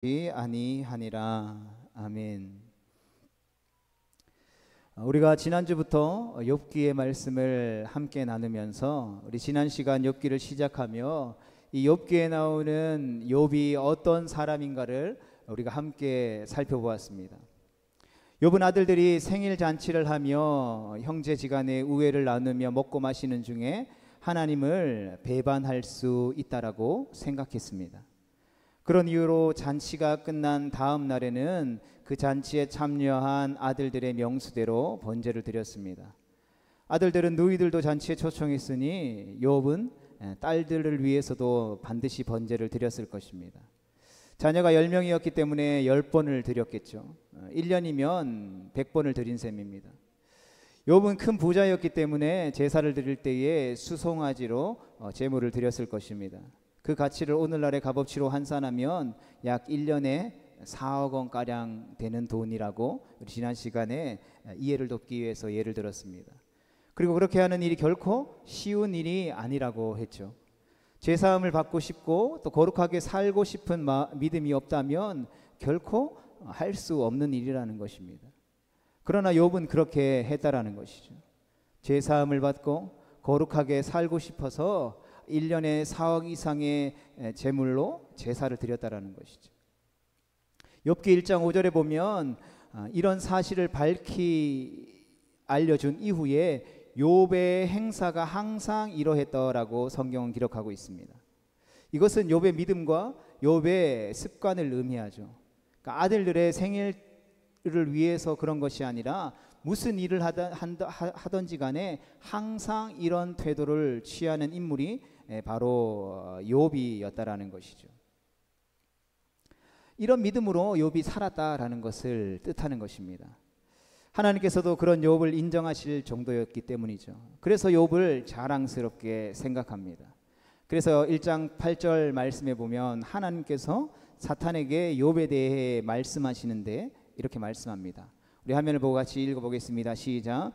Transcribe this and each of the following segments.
아니하니라. 아멘. 우리가 지난주부터 욥기의 말씀을 함께 나누면서 우리 지난 시간 욥기를 시작하며 이 욥기에 나오는 욥이 어떤 사람인가를 우리가 함께 살펴보았습니다. 욥은 아들들이 생일 잔치를 하며 형제지간의 우애를 나누며 먹고 마시는 중에 하나님을 배반할 수 있다라고 생각했습니다. 그런 이유로 잔치가 끝난 다음 날에는 그 잔치에 참여한 아들들의 명수대로 번제를 드렸습니다. 아들들은 너희들도 잔치에 초청했으니 욥은 딸들을 위해서도 반드시 번제를 드렸을 것입니다. 자녀가 10명이었기 때문에 10번을 드렸겠죠. 1년이면 100번을 드린 셈입니다. 욥은 큰 부자였기 때문에 제사를 드릴 때에 수송아지로 제물을 드렸을 것입니다. 그 가치를 오늘날의 값어치로 환산하면 약 1년에 4억 원가량 되는 돈이라고 지난 시간에 이해를 돕기 위해서 예를 들었습니다. 그리고 그렇게 하는 일이 결코 쉬운 일이 아니라고 했죠. 제사함을 받고 싶고 또 거룩하게 살고 싶은 믿음이 없다면 결코 할 수 없는 일이라는 것입니다. 그러나 욥은 그렇게 했다라는 것이죠. 제사함을 받고 거룩하게 살고 싶어서 1년에 4억 이상의 제물로 제사를 드렸다라는 것이죠. 욥기 1장 5절에 보면 이런 사실을 밝히 알려준 이후에 욥의 행사가 항상 이러했더라고 성경은 기록하고 있습니다. 이것은 욥의 믿음과 욥의 습관을 의미하죠. 그러니까 아들들의 생일을 위해서 그런 것이 아니라 무슨 일을 하든지 간에 항상 이런 태도를 취하는 인물이 바로 욥이었다라는 것이죠. 이런 믿음으로 욥이 살았다라는 것을 뜻하는 것입니다. 하나님께서도 그런 욥을 인정하실 정도였기 때문이죠. 그래서 욥을 자랑스럽게 생각합니다. 그래서 1장 8절 말씀에 보면 하나님께서 사탄에게 욥에 대해 말씀하시는데 이렇게 말씀합니다. 우리 화면을 보고 같이 읽어보겠습니다. 시작.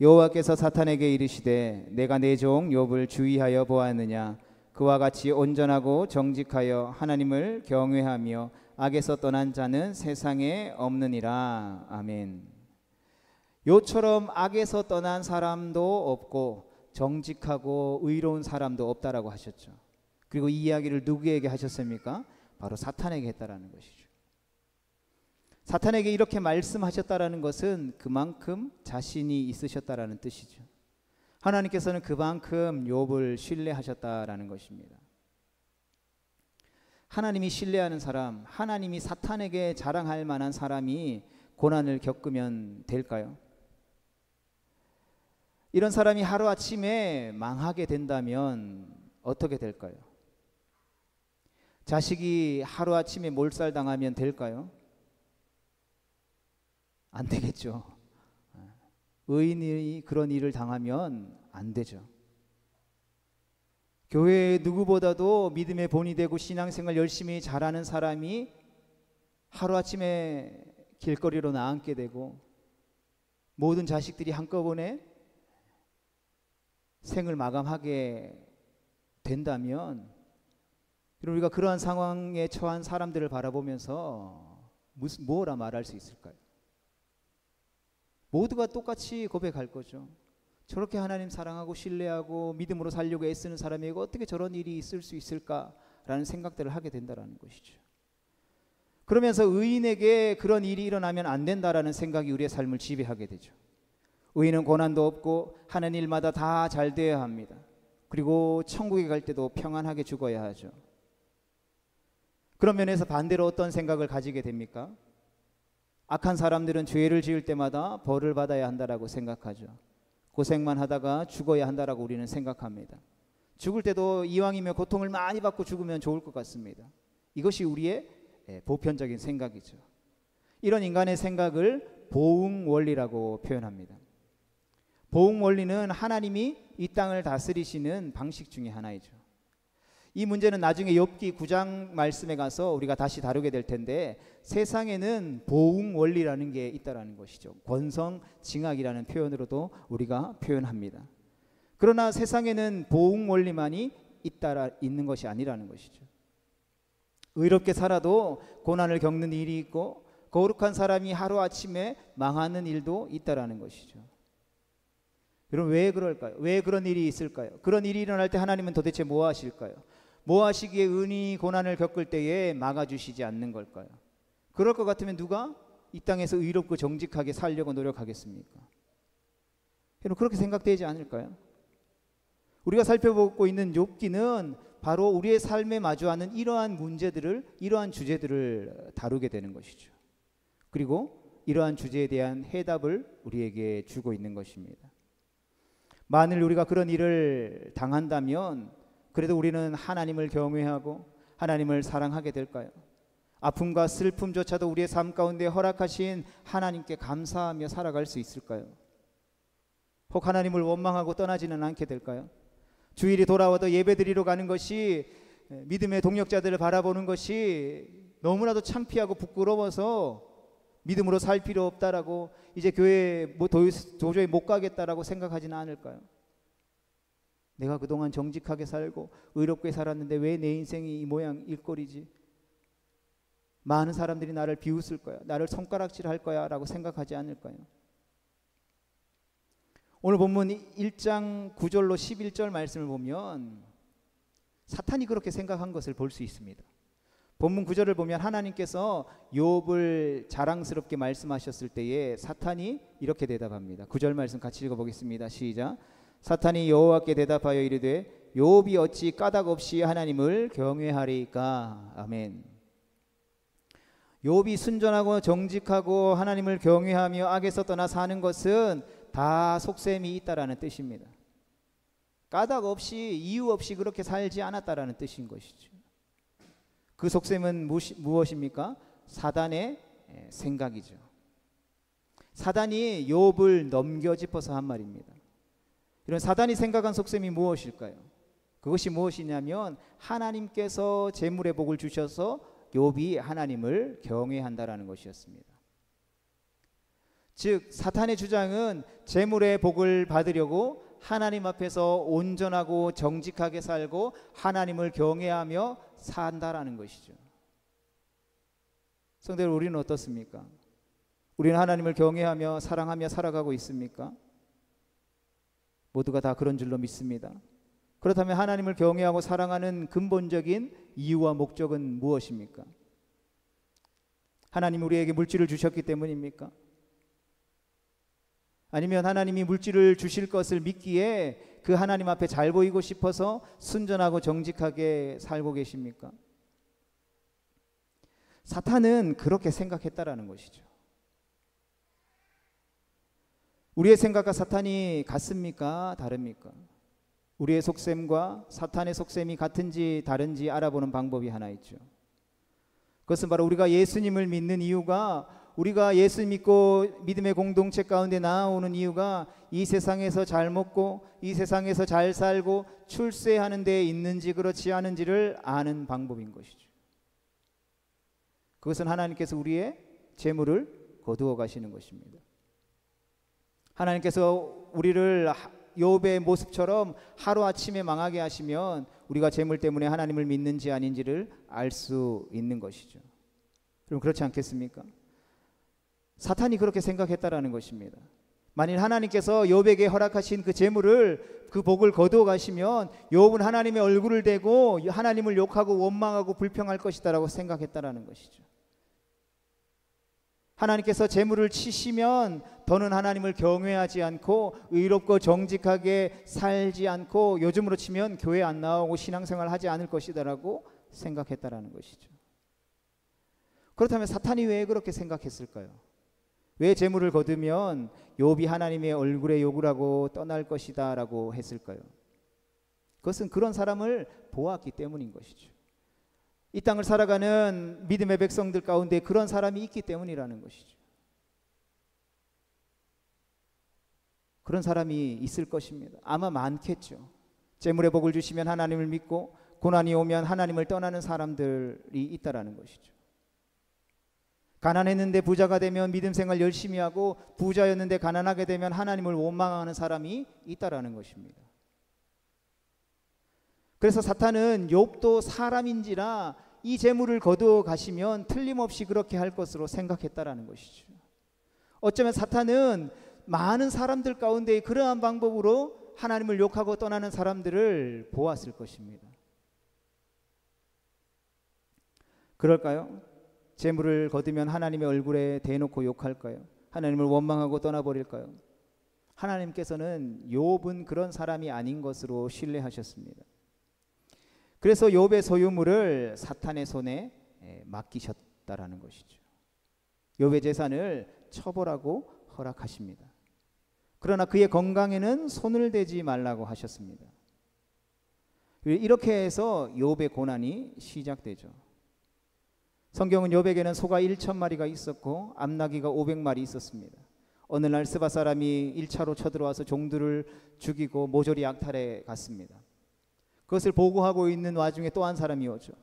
여호와께서 사탄에게 이르시되 내가 내 종 욥을 주의하여 보았느냐. 그와 같이 온전하고 정직하여 하나님을 경외하며 악에서 떠난 자는 세상에 없느니라. 아멘. 욥처럼 악에서 떠난 사람도 없고 정직하고 의로운 사람도 없다라고 하셨죠. 그리고 이 이야기를 누구에게 하셨습니까? 바로 사탄에게 했다라는 것이죠. 사탄에게 이렇게 말씀하셨다라는 것은 그만큼 자신이 있으셨다라는 뜻이죠. 하나님께서는 그만큼 욥을 신뢰하셨다라는 것입니다. 하나님이 신뢰하는 사람, 하나님이 사탄에게 자랑할 만한 사람이 고난을 겪으면 될까요? 이런 사람이 하루아침에 망하게 된다면 어떻게 될까요? 자식이 하루아침에 몰살당하면 될까요? 안 되겠죠. 의인이 그런 일을 당하면 안 되죠. 교회에 누구보다도 믿음의 본이 되고 신앙생활 열심히 잘하는 사람이 하루아침에 길거리로 나앉게 되고 모든 자식들이 한꺼번에 생을 마감하게 된다면 우리가 그러한 상황에 처한 사람들을 바라보면서 뭐라 말할 수 있을까요? 모두가 똑같이 고백할 거죠. 저렇게 하나님 사랑하고 신뢰하고 믿음으로 살려고 애쓰는 사람에게 어떻게 저런 일이 있을 수 있을까라는 생각들을 하게 된다는 것이죠. 그러면서 의인에게 그런 일이 일어나면 안 된다라는 생각이 우리의 삶을 지배하게 되죠. 의인은 고난도 없고 하는 일마다 다 잘 되어야 합니다. 그리고 천국에 갈 때도 평안하게 죽어야 하죠. 그런 면에서 반대로 어떤 생각을 가지게 됩니까? 악한 사람들은 죄를 지을 때마다 벌을 받아야 한다라고 생각하죠. 고생만 하다가 죽어야 한다라고 우리는 생각합니다. 죽을 때도 이왕이면 고통을 많이 받고 죽으면 좋을 것 같습니다. 이것이 우리의 보편적인 생각이죠. 이런 인간의 생각을 보응 원리라고 표현합니다. 보응 원리는 하나님이 이 땅을 다스리시는 방식 중에 하나이죠. 이 문제는 나중에 욥기 9장 말씀에 가서 우리가 다시 다루게 될 텐데 세상에는 보응 원리라는 게 있다라는 것이죠. 권성징악이라는 표현으로도 우리가 표현합니다. 그러나 세상에는 보응 원리만이 있는 것이 아니라는 것이죠. 의롭게 살아도 고난을 겪는 일이 있고 거룩한 사람이 하루아침에 망하는 일도 있다라는 것이죠. 여러분, 왜 그럴까요? 왜 그런 일이 있을까요? 그런 일이 일어날 때 하나님은 도대체 뭐 하실까요? 뭐 하시기에 은인이 고난을 겪을 때에 막아주시지 않는 걸까요? 그럴 것 같으면 누가 이 땅에서 의롭고 정직하게 살려고 노력하겠습니까? 여러분, 그렇게 생각되지 않을까요? 우리가 살펴보고 있는 욥기는 바로 우리의 삶에 마주하는 이러한 문제들을, 이러한 주제들을 다루게 되는 것이죠. 그리고 이러한 주제에 대한 해답을 우리에게 주고 있는 것입니다. 만일 우리가 그런 일을 당한다면 그래도 우리는 하나님을 경외하고 하나님을 사랑하게 될까요? 아픔과 슬픔조차도 우리의 삶 가운데 허락하신 하나님께 감사하며 살아갈 수 있을까요? 혹 하나님을 원망하고 떠나지는 않게 될까요? 주일이 돌아와도 예배드리러 가는 것이, 믿음의 동력자들을 바라보는 것이 너무나도 창피하고 부끄러워서 믿음으로 살 필요 없다라고, 이제 교회에 도저히 못 가겠다라고 생각하지는 않을까요? 내가 그동안 정직하게 살고 의롭게 살았는데 왜 내 인생이 이 모양 일꼴이지? 많은 사람들이 나를 비웃을 거야, 나를 손가락질할 거야 라고 생각하지 않을까요? 오늘 본문 1장 9절로 11절 말씀을 보면 사탄이 그렇게 생각한 것을 볼 수 있습니다. 본문 9절을 보면 하나님께서 욥을 자랑스럽게 말씀하셨을 때에 사탄이 이렇게 대답합니다. 9절 말씀 같이 읽어보겠습니다. 시작. 사탄이 여호와께 대답하여 이르되 욥이 어찌 까닭 없이 하나님을 경외하리까. 아멘. 욥이 순전하고 정직하고 하나님을 경외하며 악에서 떠나 사는 것은 다 속셈이 있다라는 뜻입니다. 까닭 없이, 이유 없이 그렇게 살지 않았다라는 뜻인 것이죠. 그 속셈은 무엇입니까? 사단의 생각이죠. 사단이 욥을 넘겨짚어서 한 말입니다. 이런 사단이 생각한 속셈이 무엇일까요? 그것이 무엇이냐면 하나님께서 재물의 복을 주셔서 욥이 하나님을 경외한다라는 것이었습니다. 즉 사탄의 주장은 재물의 복을 받으려고 하나님 앞에서 온전하고 정직하게 살고 하나님을 경외하며 산다라는 것이죠. 성도들, 우리는 어떻습니까? 우리는 하나님을 경외하며 사랑하며 살아가고 있습니까? 모두가 다 그런 줄로 믿습니다. 그렇다면 하나님을 경외하고 사랑하는 근본적인 이유와 목적은 무엇입니까? 하나님 우리에게 물질을 주셨기 때문입니까? 아니면 하나님이 물질을 주실 것을 믿기에 그 하나님 앞에 잘 보이고 싶어서 순전하고 정직하게 살고 계십니까? 사탄은 그렇게 생각했다라는 것이죠. 우리의 생각과 사탄이 같습니까? 다릅니까? 우리의 속셈과 사탄의 속셈이 같은지 다른지 알아보는 방법이 하나 있죠. 그것은 바로 우리가 예수님을 믿는 이유가, 우리가 예수 믿고 믿음의 공동체 가운데 나아오는 이유가 이 세상에서 잘 먹고 이 세상에서 잘 살고 출세하는 데 있는지 그렇지 않은지를 아는 방법인 것이죠. 그것은 하나님께서 우리의 재물을 거두어 가시는 것입니다. 하나님께서 우리를 욥의 모습처럼 하루아침에 망하게 하시면 우리가 재물 때문에 하나님을 믿는지 아닌지를 알 수 있는 것이죠. 그럼 그렇지 않겠습니까? 사탄이 그렇게 생각했다라는 것입니다. 만일 하나님께서 욥에게 허락하신 그 재물을, 그 복을 거두어 가시면 욥은 하나님의 얼굴을 대고 하나님을 욕하고 원망하고 불평할 것이다라고 생각했다라는 것이죠. 하나님께서 재물을 치시면 더는 하나님을 경외하지 않고 의롭고 정직하게 살지 않고 요즘으로 치면 교회 안 나오고 신앙생활 하지 않을 것이다라고 생각했다라는 것이죠. 그렇다면 사탄이 왜 그렇게 생각했을까요? 왜 재물을 거두면 욥이 하나님의 얼굴에 욕을 하고 떠날 것이다 라고 했을까요? 그것은 그런 사람을 보았기 때문인 것이죠. 이 땅을 살아가는 믿음의 백성들 가운데 그런 사람이 있기 때문이라는 것이죠. 그런 사람이 있을 것입니다. 아마 많겠죠. 재물의 복을 주시면 하나님을 믿고 고난이 오면 하나님을 떠나는 사람들이 있다라는 것이죠. 가난했는데 부자가 되면 믿음 생활 열심히 하고 부자였는데 가난하게 되면 하나님을 원망하는 사람이 있다라는 것입니다. 그래서 사탄은 욥도 사람인지라 이 재물을 거두어 가시면 틀림없이 그렇게 할 것으로 생각했다라는 것이죠. 어쩌면 사탄은 많은 사람들 가운데 그러한 방법으로 하나님을 욕하고 떠나는 사람들을 보았을 것입니다. 그럴까요? 재물을 거두면 하나님의 얼굴에 대놓고 욕할까요? 하나님을 원망하고 떠나버릴까요? 하나님께서는 욥은 그런 사람이 아닌 것으로 신뢰하셨습니다. 그래서 욥의 소유물을 사탄의 손에 맡기셨다라는 것이죠. 욥의 재산을 처벌하고 허락하십니다. 그러나 그의 건강에는 손을 대지 말라고 하셨습니다. 이렇게 해서 욥의 고난이 시작되죠. 성경은 욥에게는 소가 1,000마리가 있었고 암나귀가 500마리 있었습니다. 어느 날 스바 사람이 1차로 쳐들어와서 종들을 죽이고 모조리 약탈해 갔습니다. 그것을 보고하고 있는 와중에 또 한 사람이 오죠.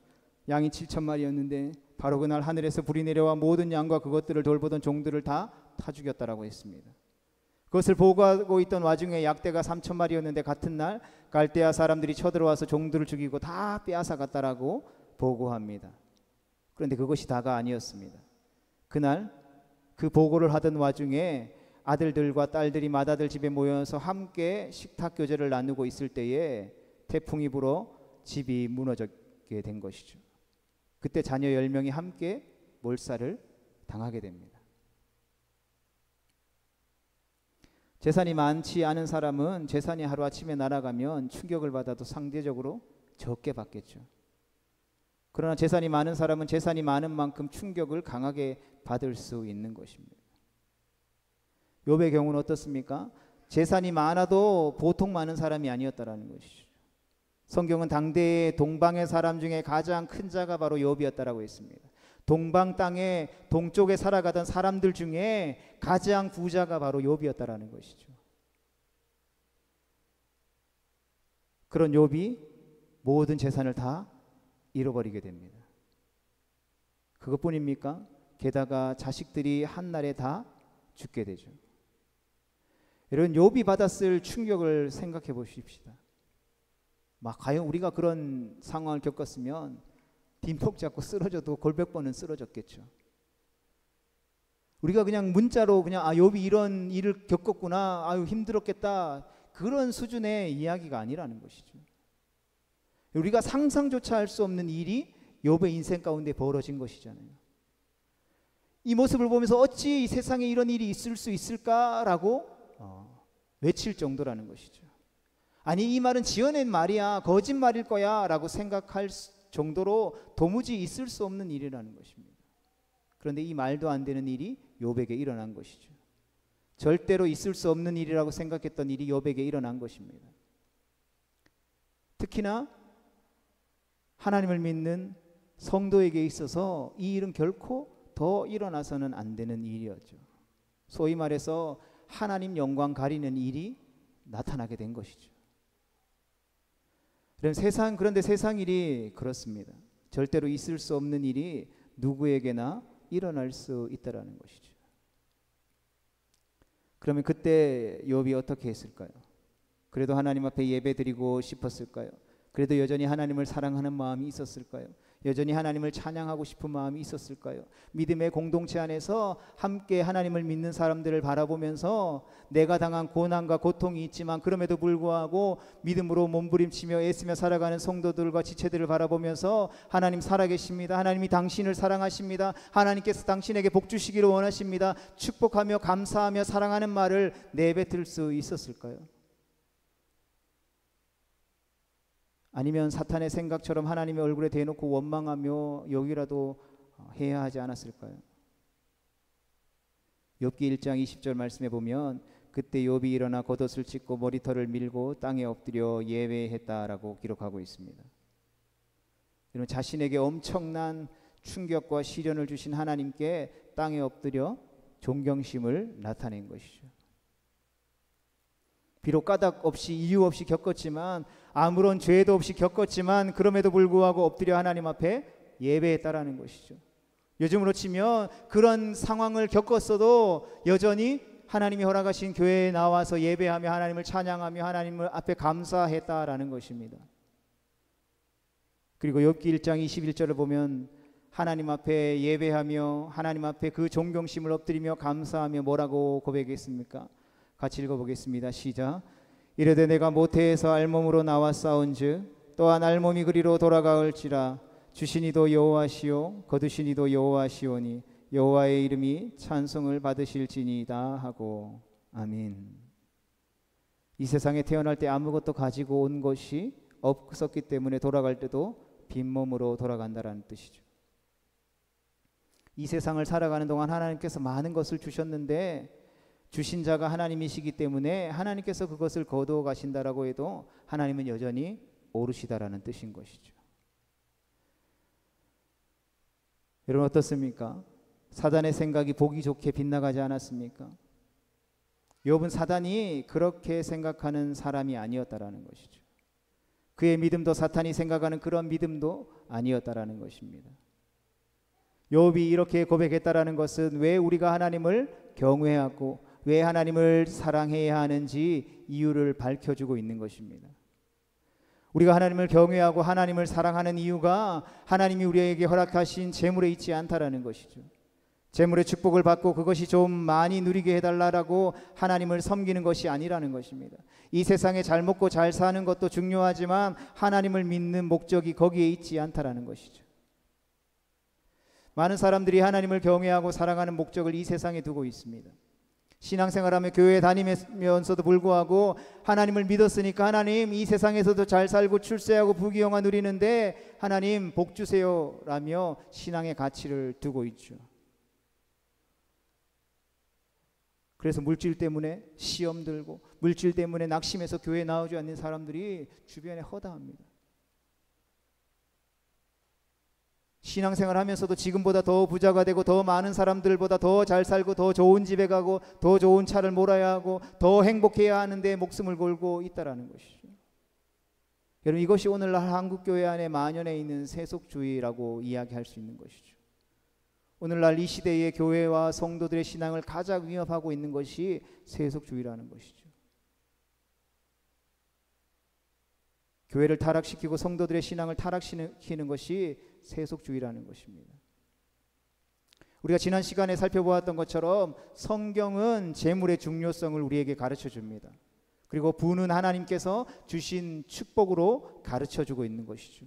양이 7,000마리였는데 바로 그날 하늘에서 불이 내려와 모든 양과 그것들을 돌보던 종들을 다 타 죽였다라고 했습니다. 그것을 보고하고 있던 와중에 약대가 3,000마리였는데 같은 날 갈대아 사람들이 쳐들어와서 종들을 죽이고 다 빼앗아 갔다라고 보고합니다. 그런데 그것이 다가 아니었습니다. 그날 그 보고를 하던 와중에 아들들과 딸들이 맏아들 집에 모여서 함께 식탁 교제를 나누고 있을 때에 태풍이 불어 집이 무너지게 된 것이죠. 그때 자녀 10명이 함께 몰살을 당하게 됩니다. 재산이 많지 않은 사람은 재산이 하루아침에 날아가면 충격을 받아도 상대적으로 적게 받겠죠. 그러나 재산이 많은 사람은 재산이 많은 만큼 충격을 강하게 받을 수 있는 것입니다. 욥의 경우는 어떻습니까? 재산이 많아도 보통 많은 사람이 아니었다라는 것이죠. 성경은 당대의 동방의 사람 중에 가장 큰 자가 바로 욥이었다라고 했습니다. 동방 땅의 동쪽에 살아가던 사람들 중에 가장 부자가 바로 욥이었다라는 것이죠. 그런 욥이 모든 재산을 다 잃어버리게 됩니다. 그것뿐입니까? 게다가 자식들이 한날에 다 죽게 되죠. 이런 욥이 받았을 충격을 생각해 보십시다. 과연 우리가 그런 상황을 겪었으면 빈폭 잡고 쓰러져도 골백 번은 쓰러졌겠죠. 우리가 그냥 문자로 그냥 욥이 이런 일을 겪었구나, 아유 힘들었겠다, 그런 수준의 이야기가 아니라는 것이죠. 우리가 상상조차 할 수 없는 일이 욥의 인생 가운데 벌어진 것이잖아요. 이 모습을 보면서 어찌 이 세상에 이런 일이 있을 수 있을까라고 외칠 정도라는 것이죠. 아니 이 말은 지어낸 말이야, 거짓말일 거야 라고 생각할 정도로 도무지 있을 수 없는 일이라는 것입니다. 그런데 이 말도 안 되는 일이 욥에게 일어난 것이죠. 절대로 있을 수 없는 일이라고 생각했던 일이 욥에게 일어난 것입니다. 특히나 하나님을 믿는 성도에게 있어서 이 일은 결코 더 일어나서는 안 되는 일이었죠. 소위 말해서 하나님 영광 가리는 일이 나타나게 된 것이죠. 그런데 세상 일이 그렇습니다. 절대로 있을 수 없는 일이 누구에게나 일어날 수 있다라는 것이죠. 그러면 그때 욥이 어떻게 했을까요? 그래도 하나님 앞에 예배드리고 싶었을까요? 그래도 여전히 하나님을 사랑하는 마음이 있었을까요? 여전히 하나님을 찬양하고 싶은 마음이 있었을까요? 믿음의 공동체 안에서 함께 하나님을 믿는 사람들을 바라보면서 내가 당한 고난과 고통이 있지만 그럼에도 불구하고 믿음으로 몸부림치며 애쓰며 살아가는 성도들과 지체들을 바라보면서 하나님 살아계십니다. 하나님이 당신을 사랑하십니다. 하나님께서 당신에게 복 주시기를 원하십니다. 축복하며 감사하며 사랑하는 말을 내뱉을 수 있었을까요? 아니면 사탄의 생각처럼 하나님의 얼굴에 대놓고 원망하며 여기라도 해야 하지 않았을까요? 욥기 1장 20절 말씀에 보면 그때 욥이 일어나 겉옷을 찢고 머리털을 밀고 땅에 엎드려 예배했다라고 기록하고 있습니다. 여러분, 자신에게 엄청난 충격과 시련을 주신 하나님께 땅에 엎드려 존경심을 나타낸 것이죠. 비록 까닭 없이 이유 없이 겪었지만 아무런 죄도 없이 겪었지만 그럼에도 불구하고 엎드려 하나님 앞에 예배했다라는 것이죠. 요즘으로 치면 그런 상황을 겪었어도 여전히 하나님이 허락하신 교회에 나와서 예배하며 하나님을 찬양하며 하나님을 앞에 감사했다라는 것입니다. 그리고 욥기 1장 21절을 보면 하나님 앞에 예배하며 하나님 앞에 그 존경심을 엎드리며 감사하며 뭐라고 고백했습니까? 같이 읽어보겠습니다. 시작. 이르되 내가 모태에서 알몸으로 나왔사온즉 또한 알몸이 그리로 돌아가올지라 주신 이도 여호와시요 거두신 이도 여호와시오니 여호와의 이름이 찬송을 받으실지니이다 하고. 아멘. 이 세상에 태어날 때 아무것도 가지고 온 것이 없었기 때문에 돌아갈 때도 빈몸으로 돌아간다라는 뜻이죠. 이 세상을 살아가는 동안 하나님께서 많은 것을 주셨는데 주신 자가 하나님이시기 때문에 하나님께서 그것을 거두어 가신다라고 해도 하나님은 여전히 오르시다라는 뜻인 것이죠. 여러분 어떻습니까? 사단의 생각이 보기 좋게 빗나가지 않았습니까? 욥은 사단이 그렇게 생각하는 사람이 아니었다라는 것이죠. 그의 믿음도 사탄이 생각하는 그런 믿음도 아니었다라는 것입니다. 욥이 이렇게 고백했다라는 것은 왜 우리가 하나님을 경외하고 왜 하나님을 사랑해야 하는지 이유를 밝혀주고 있는 것입니다. 우리가 하나님을 경외하고 하나님을 사랑하는 이유가 하나님이 우리에게 허락하신 재물에 있지 않다라는 것이죠. 재물의 축복을 받고 그것이 좀 많이 누리게 해달라고 하나님을 섬기는 것이 아니라는 것입니다. 이 세상에 잘 먹고 잘 사는 것도 중요하지만 하나님을 믿는 목적이 거기에 있지 않다라는 것이죠. 많은 사람들이 하나님을 경외하고 사랑하는 목적을 이 세상에 두고 있습니다. 신앙생활하며 교회에 다니면서도 불구하고 하나님을 믿었으니까 하나님 이 세상에서도 잘 살고 출세하고 부귀영화 누리는데 하나님 복 주세요 라며 신앙의 가치를 두고 있죠. 그래서 물질 때문에 시험 들고 물질 때문에 낙심해서 교회에 나오지 않는 사람들이 주변에 허다합니다. 신앙생활 하면서도 지금보다 더 부자가 되고 더 많은 사람들보다 더 잘 살고 더 좋은 집에 가고 더 좋은 차를 몰아야 하고 더 행복해야 하는데 목숨을 걸고 있다라는 것이죠. 여러분 이것이 오늘날 한국교회 안에 만연해 있는 세속주의라고 이야기할 수 있는 것이죠. 오늘날 이 시대의 교회와 성도들의 신앙을 가장 위협하고 있는 것이 세속주의라는 것이죠. 교회를 타락시키고 성도들의 신앙을 타락시키는 것이 세속주의라는 것입니다. 우리가 지난 시간에 살펴보았던 것처럼 성경은 재물의 중요성을 우리에게 가르쳐 줍니다. 그리고 부는 하나님께서 주신 축복으로 가르쳐 주고 있는 것이죠.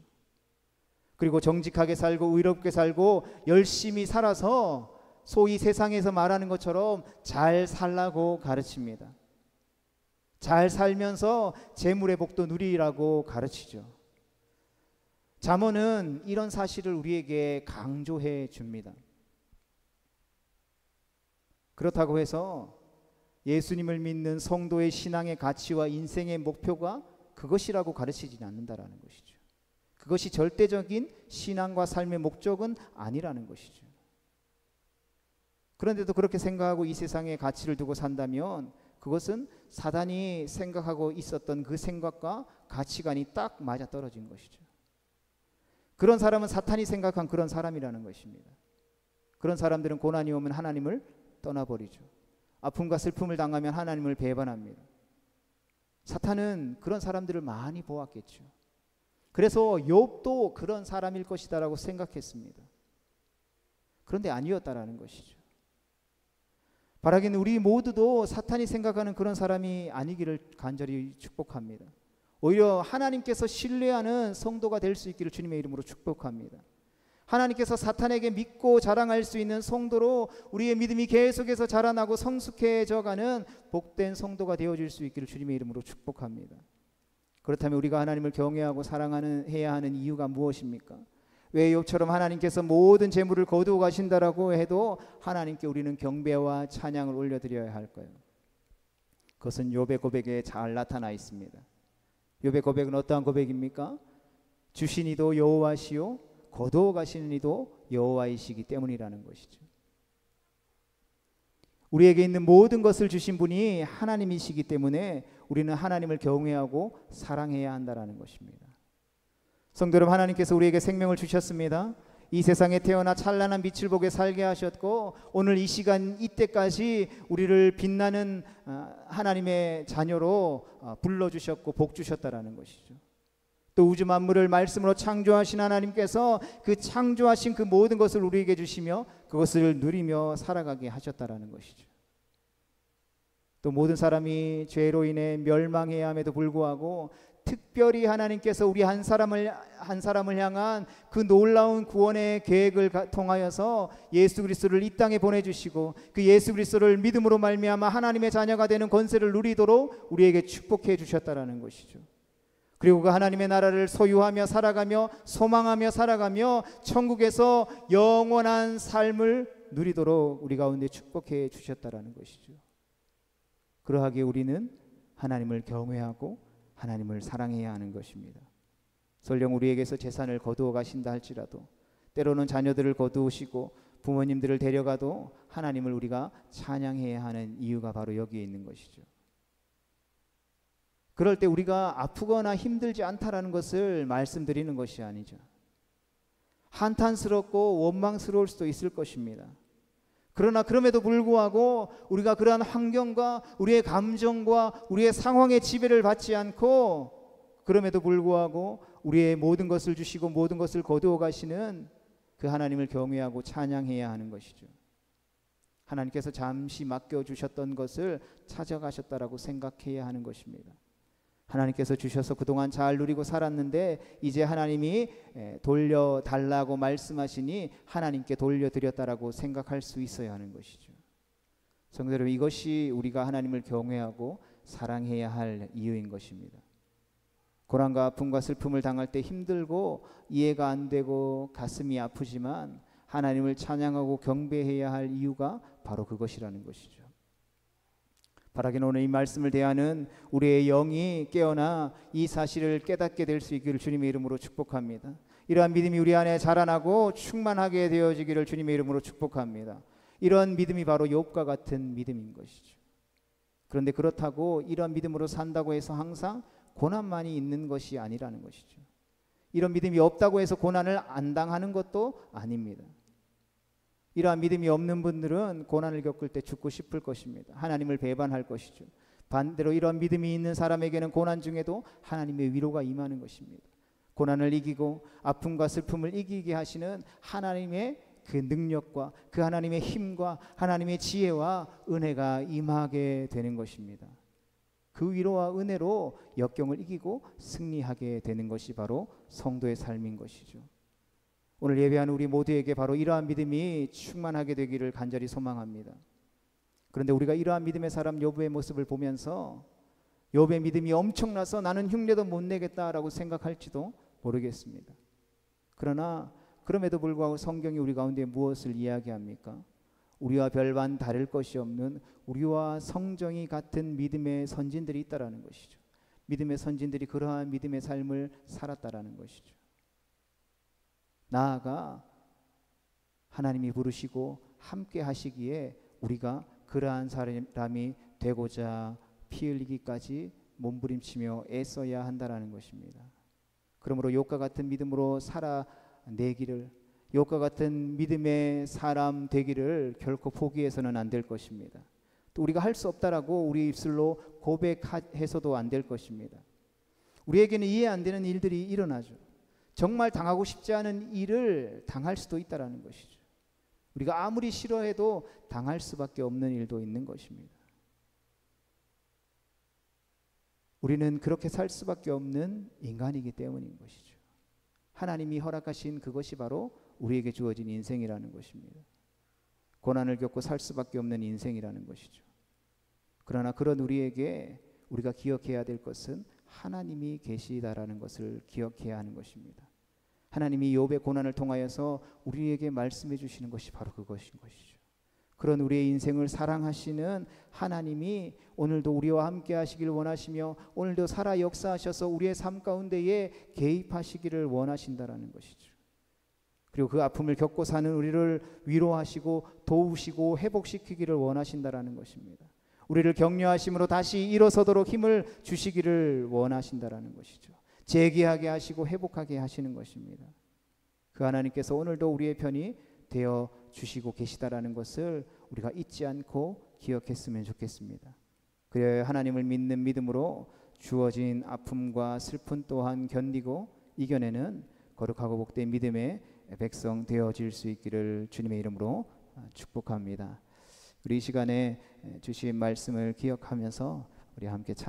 그리고 정직하게 살고 의롭게 살고 열심히 살아서 소위 세상에서 말하는 것처럼 잘 살라고 가르칩니다. 잘 살면서 재물의 복도 누리라고 가르치죠. 잠언은 이런 사실을 우리에게 강조해 줍니다. 그렇다고 해서 예수님을 믿는 성도의 신앙의 가치와 인생의 목표가 그것이라고 가르치지는 않는다라는 것이죠. 그것이 절대적인 신앙과 삶의 목적은 아니라는 것이죠. 그런데도 그렇게 생각하고 이 세상의 가치를 두고 산다면 그것은 사단이 생각하고 있었던 그 생각과 가치관이 딱 맞아떨어진 것이죠. 그런 사람은 사탄이 생각한 그런 사람이라는 것입니다. 그런 사람들은 고난이 오면 하나님을 떠나버리죠. 아픔과 슬픔을 당하면 하나님을 배반합니다. 사탄은 그런 사람들을 많이 보았겠죠. 그래서 욥도 그런 사람일 것이다라고 생각했습니다. 그런데 아니었다라는 것이죠. 바라기는 우리 모두도 사탄이 생각하는 그런 사람이 아니기를 간절히 축복합니다. 오히려 하나님께서 신뢰하는 성도가 될 수 있기를 주님의 이름으로 축복합니다. 하나님께서 사탄에게 믿고 자랑할 수 있는 성도로 우리의 믿음이 계속해서 자라나고 성숙해져가는 복된 성도가 되어질 수 있기를 주님의 이름으로 축복합니다. 그렇다면 우리가 하나님을 경외하고 사랑해야 하는 이유가 무엇입니까? 왜 욥처럼 하나님께서 모든 재물을 거두어 가신다라고 해도 하나님께 우리는 경배와 찬양을 올려드려야 할까요? 그것은 욥의 고백에 잘 나타나 있습니다. 욥의 고백은 어떠한 고백입니까? 주신 이도 여호와시요 거두어 가시는 이도 여호와이시기 때문이라는 것이죠. 우리에게 있는 모든 것을 주신 분이 하나님이시기 때문에 우리는 하나님을 경외하고 사랑해야 한다는 것입니다. 성도 여러분, 하나님께서 우리에게 생명을 주셨습니다. 이 세상에 태어나 찬란한 빛을 보게 살게 하셨고 오늘 이 시간 이때까지 우리를 빛나는 하나님의 자녀로 불러주셨고 복 주셨다라는 것이죠. 또 우주 만물을 말씀으로 창조하신 하나님께서 그 창조하신 그 모든 것을 우리에게 주시며 그것을 누리며 살아가게 하셨다라는 것이죠. 또 모든 사람이 죄로 인해 멸망해야 함에도 불구하고 특별히 하나님께서 우리 한 사람을 향한 그 놀라운 구원의 계획을 통하여서 예수 그리스도를 이 땅에 보내주시고 그 예수 그리스도를 믿음으로 말미암아 하나님의 자녀가 되는 권세를 누리도록 우리에게 축복해 주셨다라는 것이죠. 그리고 그 하나님의 나라를 소유하며 살아가며 소망하며 살아가며 천국에서 영원한 삶을 누리도록 우리 가운데 축복해 주셨다라는 것이죠. 그러하기에 우리는 하나님을 경외하고 하나님을 사랑해야 하는 것입니다. 설령 우리에게서 재산을 거두어 가신다 할지라도, 때로는 자녀들을 거두시고 부모님들을 데려가도 하나님을 우리가 찬양해야 하는 이유가 바로 여기에 있는 것이죠. 그럴 때 우리가 아프거나 힘들지 않다라는 것을 말씀드리는 것이 아니죠. 한탄스럽고 원망스러울 수도 있을 것입니다. 그러나 그럼에도 불구하고 우리가 그러한 환경과 우리의 감정과 우리의 상황의 지배를 받지 않고, 그럼에도 불구하고 우리의 모든 것을 주시고 모든 것을 거두어 가시는 그 하나님을 경외하고 찬양해야 하는 것이죠. 하나님께서 잠시 맡겨주셨던 것을 찾아가셨다라고 생각해야 하는 것입니다. 하나님께서 주셔서 그동안 잘 누리고 살았는데 이제 하나님이 돌려달라고 말씀하시니 하나님께 돌려드렸다라고 생각할 수 있어야 하는 것이죠. 성도 여러분, 이것이 우리가 하나님을 경외하고 사랑해야 할 이유인 것입니다. 고난과 아픔과 슬픔을 당할 때 힘들고 이해가 안 되고 가슴이 아프지만 하나님을 찬양하고 경배해야 할 이유가 바로 그것이라는 것이죠. 바라기는 오늘 이 말씀을 대하는 우리의 영이 깨어나 이 사실을 깨닫게 될 수 있기를 주님의 이름으로 축복합니다. 이러한 믿음이 우리 안에 자라나고 충만하게 되어지기를 주님의 이름으로 축복합니다. 이런 믿음이 바로 욥과 같은 믿음인 것이죠. 그런데 그렇다고 이런 믿음으로 산다고 해서 항상 고난만이 있는 것이 아니라는 것이죠. 이런 믿음이 없다고 해서 고난을 안 당하는 것도 아닙니다. 이러한 믿음이 없는 분들은 고난을 겪을 때 죽고 싶을 것입니다. 하나님을 배반할 것이죠. 반대로 이러한 믿음이 있는 사람에게는 고난 중에도 하나님의 위로가 임하는 것입니다. 고난을 이기고 아픔과 슬픔을 이기게 하시는 하나님의 그 능력과 그 하나님의 힘과 하나님의 지혜와 은혜가 임하게 되는 것입니다. 그 위로와 은혜로 역경을 이기고 승리하게 되는 것이 바로 성도의 삶인 것이죠. 오늘 예배하는 우리 모두에게 바로 이러한 믿음이 충만하게 되기를 간절히 소망합니다. 그런데 우리가 이러한 믿음의 사람 욥의 모습을 보면서 욥의 믿음이 엄청나서 나는 흉내도 못 내겠다라고 생각할지도 모르겠습니다. 그러나 그럼에도 불구하고 성경이 우리 가운데 무엇을 이야기합니까? 우리와 별반 다를 것이 없는 우리와 성정이 같은 믿음의 선진들이 있다라는 것이죠. 믿음의 선진들이 그러한 믿음의 삶을 살았다라는 것이죠. 나아가 하나님이 부르시고 함께 하시기에 우리가 그러한 사람이 되고자 피 흘리기까지 몸부림치며 애써야 한다라는 것입니다. 그러므로 욥과 같은 믿음으로 살아내기를, 욥과 같은 믿음의 사람 되기를 결코 포기해서는 안 될 것입니다. 또 우리가 할 수 없다라고 우리 입술로 고백해서도 안 될 것입니다. 우리에게는 이해 안 되는 일들이 일어나죠. 정말 당하고 싶지 않은 일을 당할 수도 있다라는 것이죠. 우리가 아무리 싫어해도 당할 수밖에 없는 일도 있는 것입니다. 우리는 그렇게 살 수밖에 없는 인간이기 때문인 것이죠. 하나님이 허락하신 그것이 바로 우리에게 주어진 인생이라는 것입니다. 고난을 겪고 살 수밖에 없는 인생이라는 것이죠. 그러나 그런 우리에게 우리가 기억해야 될 것은 하나님이 계시다라는 것을 기억해야 하는 것입니다. 하나님이 욥의 고난을 통하여서 우리에게 말씀해 주시는 것이 바로 그것인 것이죠. 그런 우리의 인생을 사랑하시는 하나님이 오늘도 우리와 함께 하시길 원하시며 오늘도 살아 역사하셔서 우리의 삶 가운데에 개입하시기를 원하신다라는 것이죠. 그리고 그 아픔을 겪고 사는 우리를 위로하시고 도우시고 회복시키기를 원하신다라는 것입니다. 우리를 격려하심으로 다시 일어서도록 힘을 주시기를 원하신다라는 것이죠. 재기하게 하시고 회복하게 하시는 것입니다. 그 하나님께서 오늘도 우리의 편이 되어 주시고 계시다라는 것을 우리가 잊지 않고 기억했으면 좋겠습니다. 그래야 하나님을 믿는 믿음으로 주어진 아픔과 슬픔 또한 견디고 이겨내는 거룩하고 복된 믿음의 백성 되어질 수 있기를 주님의 이름으로 축복합니다. 우리 이 시간에 주신 말씀을 기억하면서 우리 함께 찬